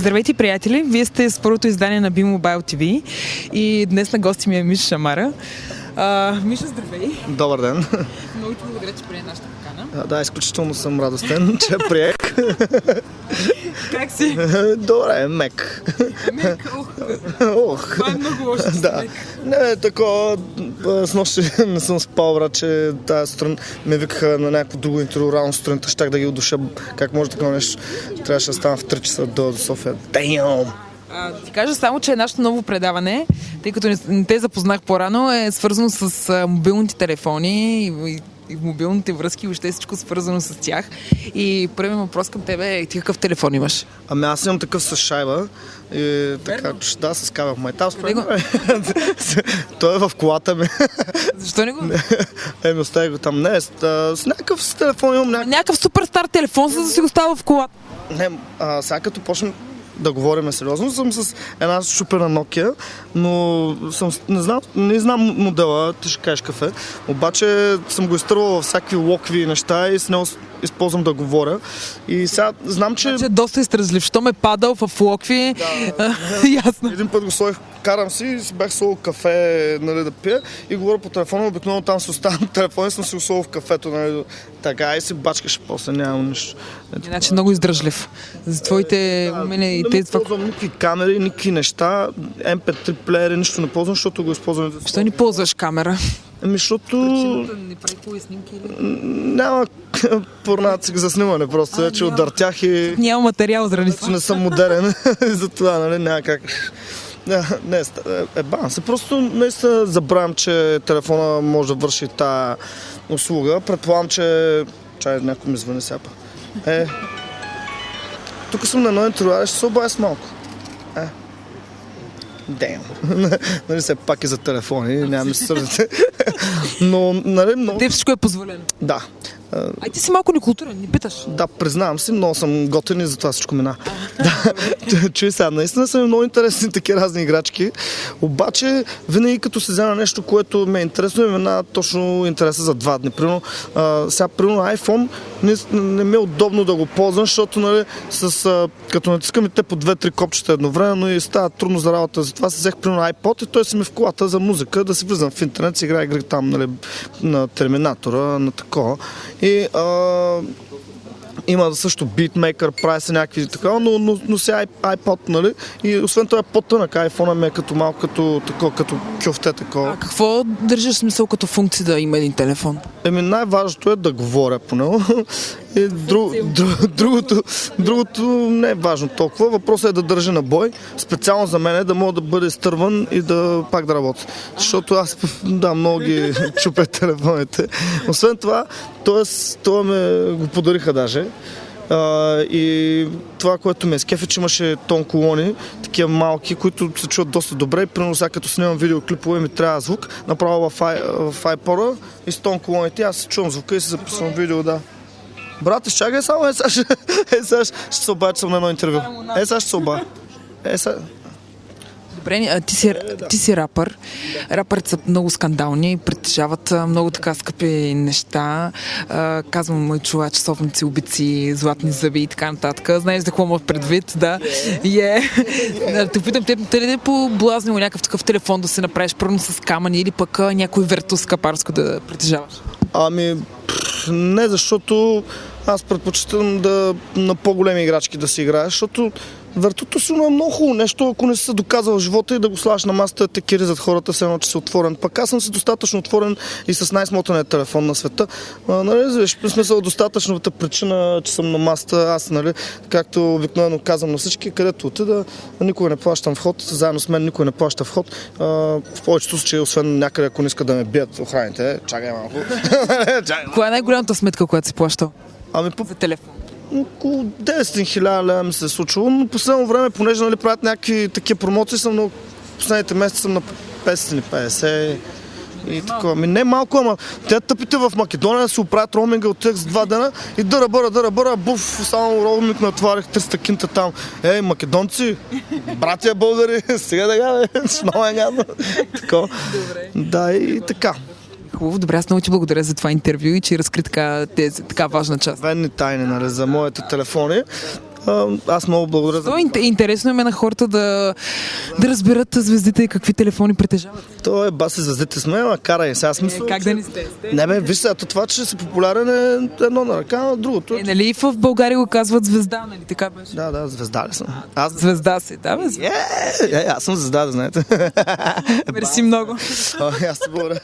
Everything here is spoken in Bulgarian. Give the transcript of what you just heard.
Здравейте, приятели! Вие сте с първото издание на B-Mobile TV и днес на гости ми е Миша Шамара. Миша, здравей! Добър ден! Много ти благодаря, че прие нашата покана. Да, изключително съм радостен, че приех. Как си? Добре, мек. Мек, Ох. това е много лошо. Да. Не, такова, с нощи не съм спал, брат, че тази сутрин ме викаха на някакво друго интервю, рано сутринта, щях да ги удуша. Как може такова нещо? Трябваше да стана в 3 часа до София. Damn! Ти кажа само, че нашето ново предаване, тъй като не те запознах по-рано, е свързано с мобилните телефони и мобилните връзки, въобще всичко свързано с тях. И първият въпрос към тебе е: ти какъв телефон имаш? Ами аз имам такъв с шайба. И така, да, с кабел в майтап. Той е в колата ми. Защо не го? Остави го там. Не, с някакъв телефон имам Някакъв супер стар телефон, за да си го става в колата. Не, сега като почнем да говорим сериозно, съм с една супера Nokia, но не знам модела, ти ще кажеш какъв е, обаче съм го изтървал във всякакви локви неща и с него използвам да говоря. И сега знам, че... Значи е доста изтразлив. Що ме падал в локви, ясно. Един път го сложих, карам си и си бях сложил кафе, нали, да пия и говоря по телефона, обикновено там се оставам телефона и съм си го сложил в кафето, нали, така и си бачкаше после, нямам нищо. Иначе много издръжлив. За твоите умения и тези... Не ползвам никакви камери, никакви неща, MP3 плеери, нищо не ползвам, защото го използвам. Защо не ползваш камера? Ами, защото... не прави хубави снимки или? Няма порнацик за снимане, просто вече удъртях и... Няма материал заради това. Не съм модерен, затова, нали, няма как... Не, бан се. Просто наистина забравям, че телефона може да върши тази услуга. Предполагам, че... Чай, някой ми звъни сега. Тук съм на едно интервю, ще се обая с малко. Дем. Нали се пак и за телефони, няма ми се сърдите. Но, нали, много... Те всичко е позволено. Да. Ай, ти си малко некултурен, не питаш. Да, признавам си, много съм готен и затова всичко мина. Чуй сега, наистина са много интересни такива разни играчки, обаче винаги като се взема нещо, което ме е интересно, имена точно интереса за 2 дни. Примерно, сега, примерно iPhone не ми е удобно да го ползвам, защото, нали, като натискаме те по 2-3 копчета едновременно и става трудно за работа. Затова се взех, примерно, iPod и той си ми в колата за музика, да си влизам в интернет, си играя игри там, нали, на Терминатора, на такова. И има също битмейкър, прави се някакви такова, но сега iPod, нали? И освен това е по-тънък, iPhone ми е като малко като кюфте такова. А какво държиш смисъл като функция да има един телефон? Най-важното е да говоря по него. И другото не е важно толкова. Въпросът е да държа на бой. Специално за мен е да мога да бъде изтърван и да пак да работя. Защото аз много ги чупя телефоните. Освен това, това ме го подариха даже. И това, което ме скефи, че имаше тон колони, такива малки, които се чуват доста добре. Примерно сега като снимам видеоклипове ми трябва звук, направо в iPod-а и с тон колоните аз чувам звука и си записвам видео, да. Брат, чакай само, сега ще се обая, че съм на едно интервю. Сега ще се обая. Добре, ти си рапър. Рапърите са много скандални, притежават много така скъпи неща. Казвам мой чувак, часовници, убици, златни зъби и така нататък. Знаеш за какво имах предвид, да. Те питам, те ли да е поблазнило някакъв такъв телефон да се направиш първо с камъни или пък някой вертус капарско да притежаваш? Ами, не, защото аз предпочитам на по-големи играчки да си играя, защото въртото си е много хубаво нещо, ако не си се доказал в живота и да го слагаш на масата, те киризат хората, все едно, че си отворен. Пък аз съм си достатъчно отворен и с най-смотаният телефон на света. Нали, в смисъл достатъчната причина, че съм на масата, аз, нали, както обикновено казвам на всички, където отида, никога не плащам вход, заедно с мен никой не плаща вход. В повечето случаи, освен някъде, ако не иска да ме бият охраните, чакай малко. Коя е най-голямата сметка, която си плащал? За телефон? Около 10 хиляди лева ми се е случило, но последно време, понеже, нали, правят някакви такива промоции, последните месеци съм на 550 и такова. Не малко, ама те тъпите в Македония си оправят роуминга от тях за 2 дена и дъра, буф, само роуминг натварих 300 кинта там. Македонци, братя българи, сега да много е гадно. Да, и така. Хубаво, добре, аз много ти благодаря за това интервю и че разкри така важна част. Военни тайни, нали, за моите телефони. Аз много благодаря за... Интересно им е на хората да разберат звездите и какви телефони притежават. То е баси звездите сме, ама карай. Сега смисъл, Как да не сте? Не бе, виж сега, това, че си популярен е едно на ръка, а другото е... Нали в България го казват звезда, нали така беше? Да, звезда ли съм? Аз... Звезда си, да бе. Аз съм звезда, да знаете. Мерси много. Аз te благодаря.